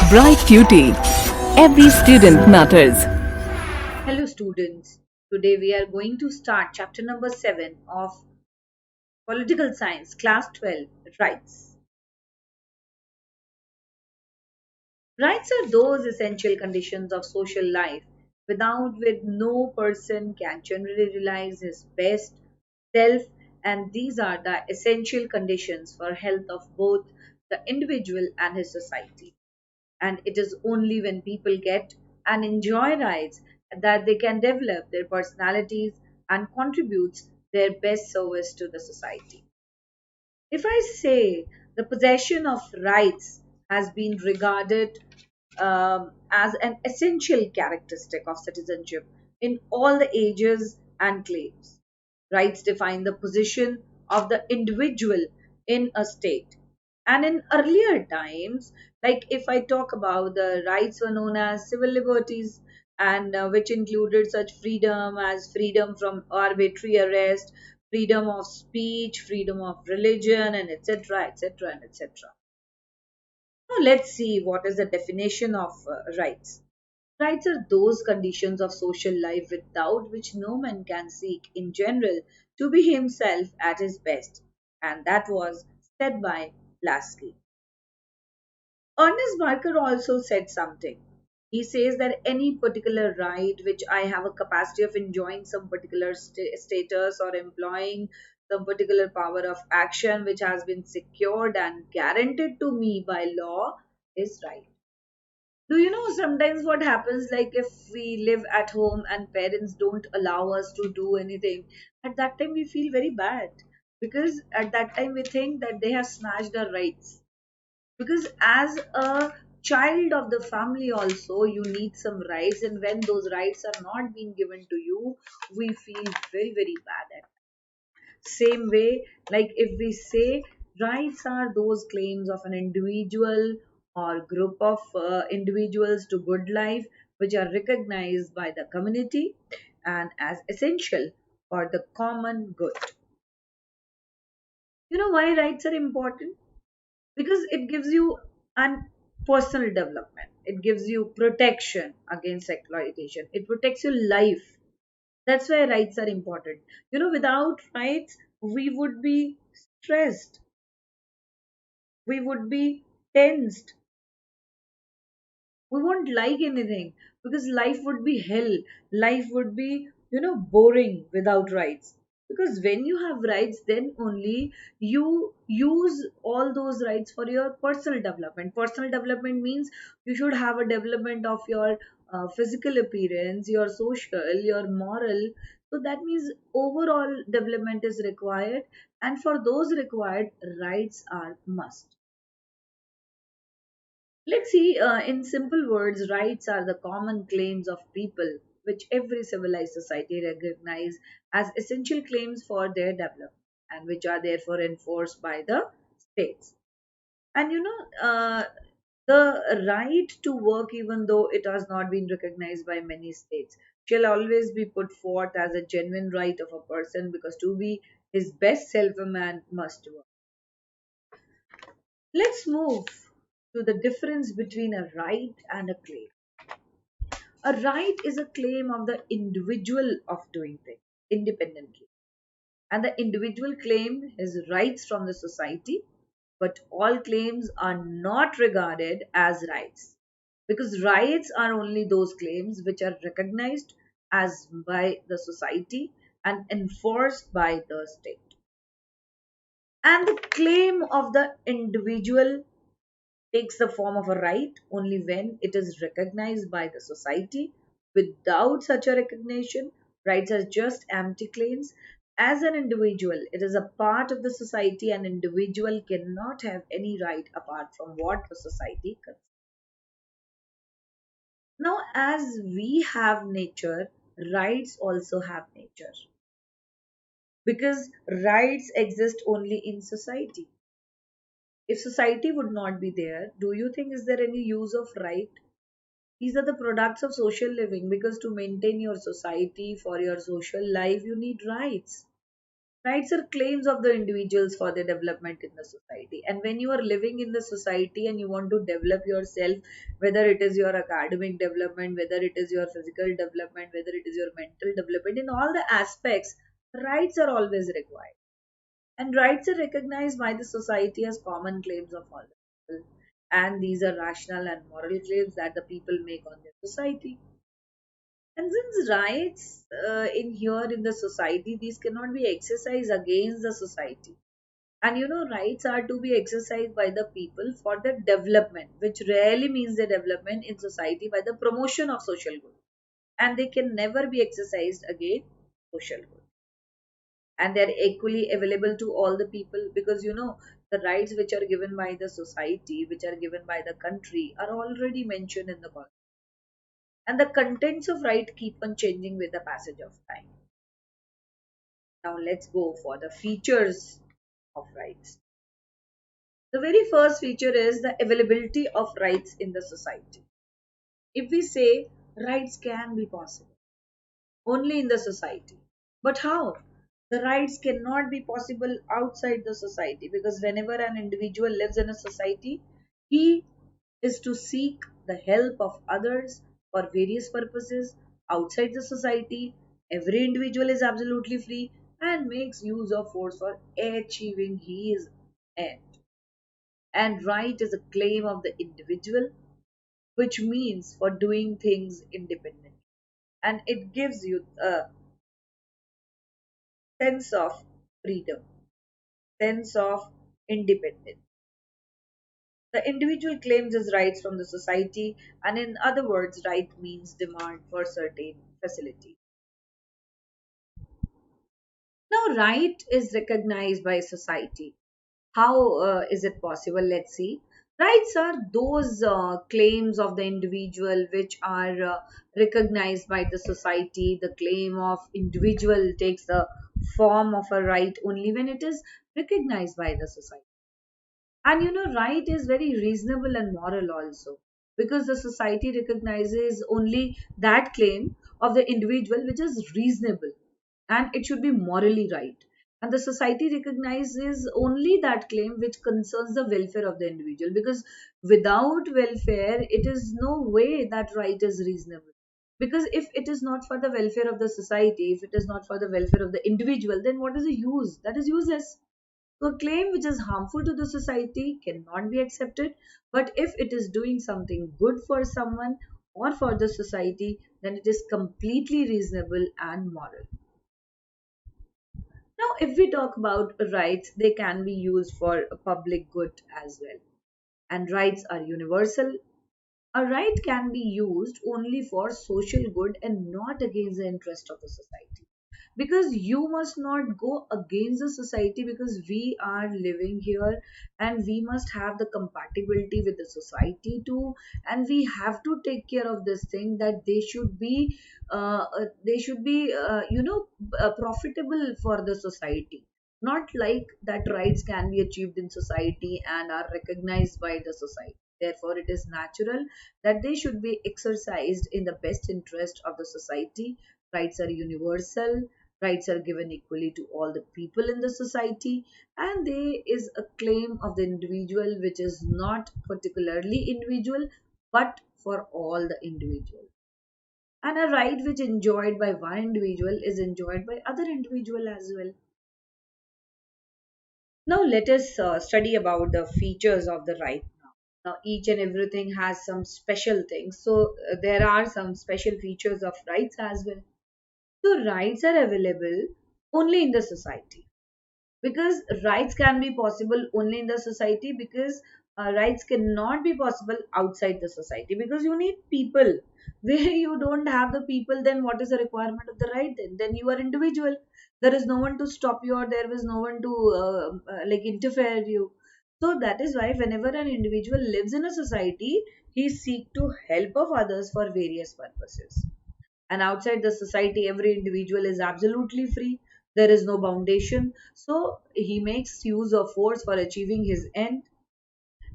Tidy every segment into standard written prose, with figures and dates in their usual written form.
Bright QT. Every student matters. Hello, students. Today we are going to start chapter number 7 of Political Science, Class 12 Rights. Rights are those essential conditions of social life without which no person can generally realize his best self, and these are the essential conditions for health of both the individual and his society. And it is only when people get and enjoy rights that they can develop their personalities and contribute their best service to the society. If I say the possession of rights has been regarded as an essential characteristic of citizenship in all the ages and claims. Rights define the position of the individual in a state. And in earlier times, like if I talk about the rights were known as civil liberties, and which included such freedom as freedom from arbitrary arrest, freedom of speech, freedom of religion, and etc., etc., and etc. Now, let's see what is the definition of rights. Rights are those conditions of social life without which no man can seek, in general, to be himself at his best. And that was said by Lasky. Ernest Barker also said something. He says that any particular right which I have a capacity of enjoying some particular status or employing some particular power of action which has been secured and guaranteed to me by law is right. Do you know sometimes what happens, like if we live at home and parents don't allow us to do anything, at that time we feel very bad because at that time we think that they have snatched our rights. Because as a child of the family also you need some rights, and when those rights are not being given to you, we feel very very bad at same way, like if we say rights are those claims of an individual or group of individuals to good life which are recognized by the community and as essential for the common good. You know why rights are important? Because it gives you an personal development, it gives you protection against exploitation, it protects your life. That's why rights are important. You know, without rights we would be stressed, we would be tensed, we won't like anything because life would be hell, life would be, boring without rights. Because when you have rights, then only you use all those rights for your personal development. Personal development means you should have a development of your physical appearance, your social, your moral. So that means overall development is required, and for those required rights are must. Let's see, in simple words, rights are the common claims of people which every civilized society recognizes as essential claims for their development and which are therefore enforced by the states. And the right to work, even though it has not been recognized by many states, shall always be put forth as a genuine right of a person because to be his best self, a man must work. Let's move to the difference between a right and a claim. A right is a claim of the individual of doing things independently, and the individual claim his rights from the society, but all claims are not regarded as rights because rights are only those claims which are recognized as by the society and enforced by the state. And the claim of the individual takes the form of a right only when it is recognized by the society. Without such a recognition, rights are just empty claims. As an individual, it is a part of the society, and individual cannot have any right apart from what the society considers. Now, as we have nature, rights also have nature because rights exist only in society. If society would not be there, do you think is there any use of right? These are the products of social living because to maintain your society for your social life, you need rights. Rights are claims of the individuals for their development in the society. And when you are living in the society and you want to develop yourself, whether it is your academic development, whether it is your physical development, whether it is your mental development, in all the aspects, rights are always required. And rights are recognized by the society as common claims of all the people. And these are rational and moral claims that the people make on their society. And since rights in here in the society, these cannot be exercised against the society. And rights are to be exercised by the people for the development, which rarely means the development in society by the promotion of social good. And they can never be exercised against social good. And they're equally available to all the people because the rights which are given by the society, which are given by the country, are already mentioned in the constitution. And the contents of right keep on changing with the passage of time. Now let's go for the features of rights. The very first feature is the availability of rights in the society. If we say rights can be possible only in the society, but how? The rights cannot be possible outside the society because whenever an individual lives in a society, he is to seek the help of others for various purposes outside the society. Every individual is absolutely free and makes use of force for achieving his end. And right is a claim of the individual, which means for doing things independently. And it gives you a sense of freedom, sense of independence. The individual claims his rights from the society, and in other words, right means demand for certain facility. Now, right is recognized by society. How is it possible? Let's see. Rights are those claims of the individual which are recognized by the society. The claim of individual takes the form of a right only when it is recognized by the society. And right is very reasonable and moral also because the society recognizes only that claim of the individual which is reasonable and it should be morally right. And the society recognizes only that claim which concerns the welfare of the individual because without welfare, it is no way that right is reasonable. Because if it is not for the welfare of the society, if it is not for the welfare of the individual, then what is the use? That is useless. So a claim which is harmful to the society cannot be accepted, but if it is doing something good for someone or for the society, then it is completely reasonable and moral. Now, if we talk about rights, they can be used for a public good as well. And rights are universal. A right can be used only for social good and not against the interest of the society. Because you must not go against the society because we are living here and we must have the compatibility with the society too, and we have to take care of this thing that they should be profitable for the society, not like that rights can be achieved in society and are recognized by the society. Therefore, it is natural that they should be exercised in the best interest of the society. Rights are universal, rights are given equally to all the people in the society, and there is a claim of the individual which is not particularly individual but for all the individual. And a right which enjoyed by one individual is enjoyed by other individual as well. Now let us study about the features of the right now. Now each and everything has some special things. So there are some special features of rights as well. So rights are available only in the society because rights can be possible only in the society because rights cannot be possible outside the society because you need people. Where you don't have the people, then what is the requirement of the right? Then you are individual. There is no one to stop you or there is no one to like interfere you. So that is why whenever an individual lives in a society, he seek to help of others for various purposes. And outside the society, every individual is absolutely free. There is no foundation, so he makes use of force for achieving his end.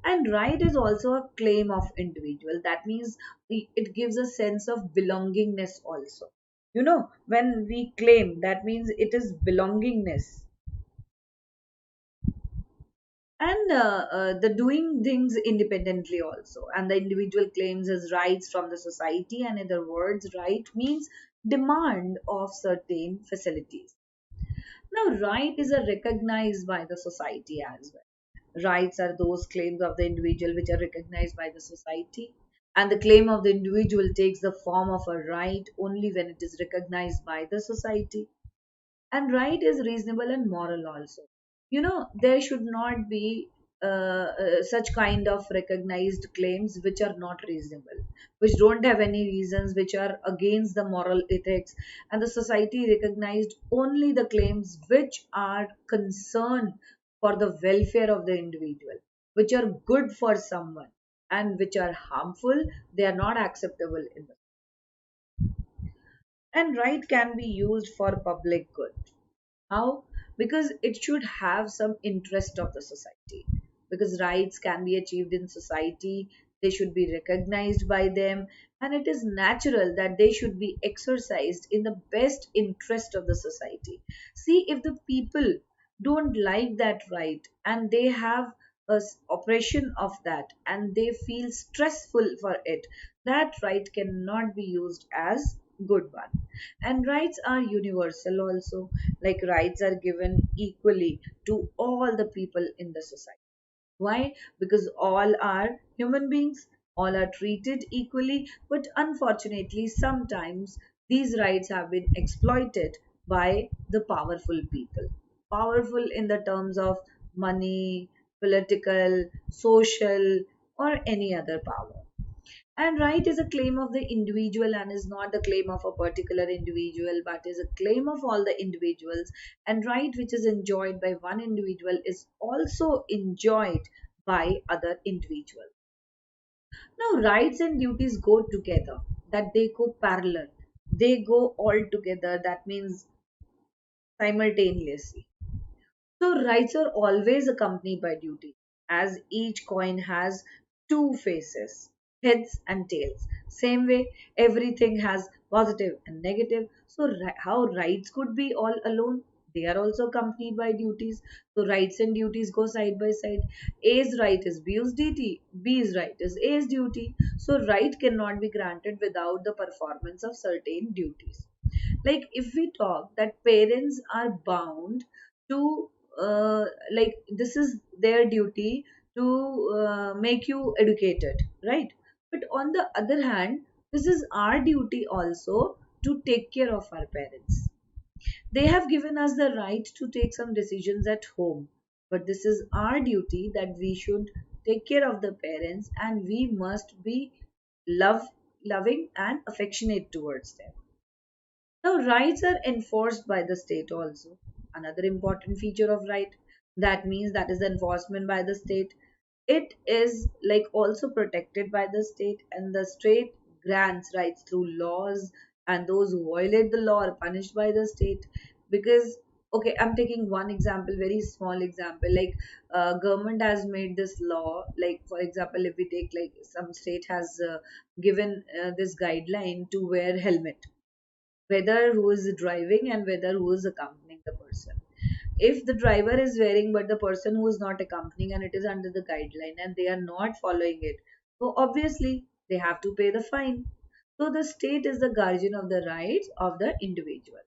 And right is also a claim of individual. That means it gives a sense of belongingness also. When we claim, that means it is belongingness. and the doing things independently also, and the individual claims his rights from the society. And in other words, right means demand of certain facilities. Now right is a recognized by the society as well. Rights are those claims of the individual which are recognized by the society, and the claim of the individual takes the form of a right only when it is recognized by the society. And right is reasonable and moral also. There should not be such kind of recognized claims which are not reasonable, which don't have any reasons, which are against the moral ethics. And the society recognized only the claims which are concerned for the welfare of the individual, which are good for someone, and which are harmful, they are not acceptable in the. And right can be used for public good. How? Because it should have some interest of the society. Because rights can be achieved in society, they should be recognized by them, and it is natural that they should be exercised in the best interest of the society. See, if the people don't like that right and they have oppression of that and they feel stressful for it, that right cannot be used as good one. And rights are universal also, like rights are given equally to all the people in the society. Why? Because all are human beings, all are treated equally, but unfortunately sometimes these rights have been exploited by the powerful people. Powerful in the terms of money, political, social, or any other power. And right is a claim of the individual and is not the claim of a particular individual, but is a claim of all the individuals. And right which is enjoyed by one individual is also enjoyed by other individuals. Now, rights and duties go together, that they go parallel, they go all together, that means simultaneously. So rights are always accompanied by duty, as each coin has two faces, heads and tails. Same way, everything has positive and negative. So how rights could be all alone? They are also accompanied by duties. So rights and duties go side by side. A's right is B's duty. B's right is A's duty. So right cannot be granted without the performance of certain duties. Like if we talk that parents are bound to like this is their duty to make you educated, right? But on the other hand, this is our duty also to take care of our parents. They have given us the right to take some decisions at home, but this is our duty that we should take care of the parents, and we must be love loving and affectionate towards them. Now, rights are enforced by the state also. Another important feature of right, that means that is the enforcement by the state. It is like also protected by the state, and the state grants rights through laws, and those who violate the law are punished by the state. Because okay, I'm taking one example, very small example. Like government has made this law. Like for example, if we take like some state has given this guideline to wear helmet, whether who is driving and whether who is accompanying the person. If the driver is wearing but the person who is not accompanying, and it is under the guideline and they are not following it, so obviously they have to pay the fine. So the state is the guardian of the rights of the individual.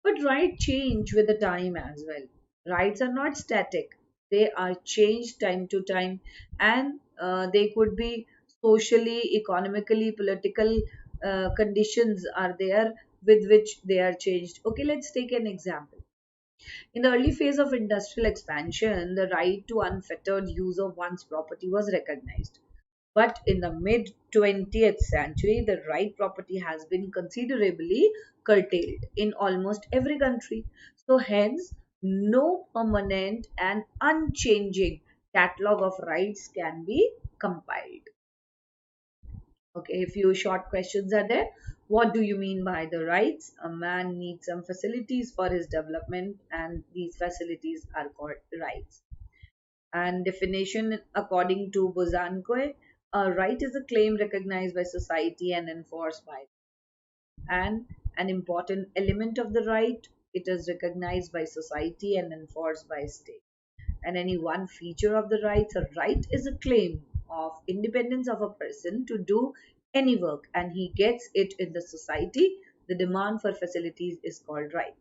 But rights change with the time as well. Rights are not static, they are changed time to time, and they could be socially, economically, political conditions are there with which they are changed. Okay, let's take an example. In the early phase of industrial expansion, the right to unfettered use of one's property was recognized. But in the mid 20th century, the right property has been considerably curtailed in almost every country. So, hence, no permanent and unchanging catalog of rights can be compiled. Okay, a few short questions are there. What do you mean by the rights? A man needs some facilities for his development, and these facilities are called rights. And definition according to Bozankoe, a right is a claim recognized by society and enforced by, and an important element of the right, it is recognized by society and enforced by state. and any one feature of the rights. A right is a claim of independence of a person to do any work, and he gets it in the society. The demand for facilities is called right.